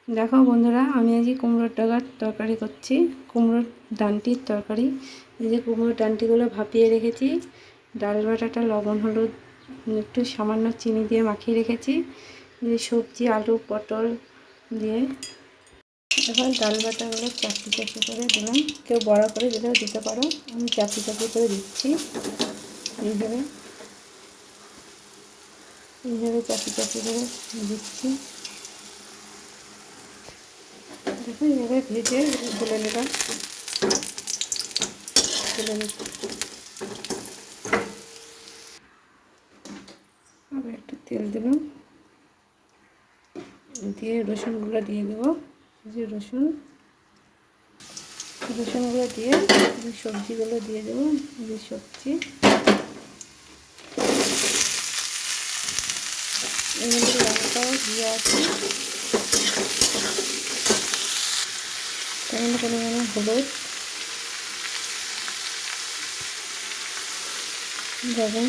দেখো বন্ধুরা, আমি আজকে কুমড়োর ডাগার তরকারি করছি, কুমড়োর ডাঁটির তরকারি। এই যে কুমড়োর ডাঁটিগুলো ভাপিয়ে রেখেছি, ডাল বাটাটা লবণ হলুদ একটু সামান্য চিনি দিয়ে মাখিয়ে রেখেছি। যে সবজি আলু পটল দিয়ে এখন ডাল বাটাগুলো চাপি চাপি করে দিলাম। কেউ বড়া করে দিলেও দিতে পারো, আমি চাপি চাপি করে দিচ্ছি। এইভাবে চাপি চাপি করে দিচ্ছি। দেখো এইভাবে ভেজে তুলে নিলাম, তুলে নিচ্ছি। আবার একটু তেল দিলাম, দিয়ে রসুনগুলো দিয়ে দেবো। যে রসুনগুলো দিয়ে সবজিগুলো দিয়ে দেবো। যে সবজি এর মধ্যে লঙ্কাও দিয়ে আছে, তেমন পরিমাণে হলুদ, লবণ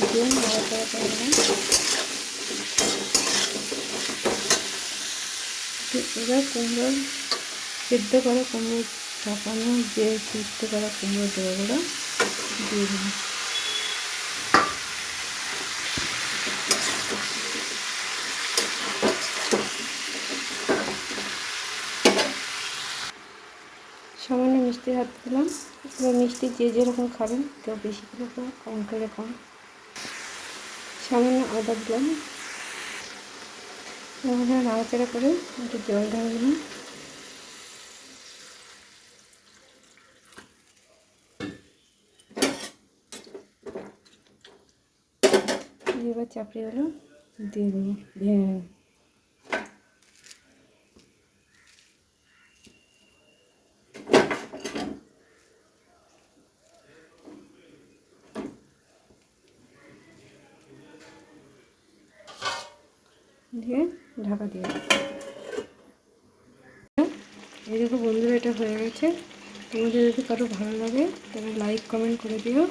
দিয়ে নাড়াচাড়া করলাম। এবার কুমড়ো সিদ্ধ করা কুমড়ো ঢাকানো যে সিদ্ধ করা কুমড়ো ডোবাগুলো দিয়ে দিলাম। সামান্য মিষ্টি হাত দিলাম। এবার মিষ্টি যে যেরকম খাবেন, কেউ বেশি করে কম করে কম। সামান্য আদা দিলাম। এখানে নাড়াচাড়া করে একটু জল ঢেলে দিলাম। এবার চাপড়িগুলো দিয়ে দেবো। দিয়ে ঢাকা দিয়ে এইরকম বন্ধুরা, এটা হয়ে গেছে। তোমাদের যদি কারো ভালো লাগে তাহলে লাইক কমেন্ট করে দিও।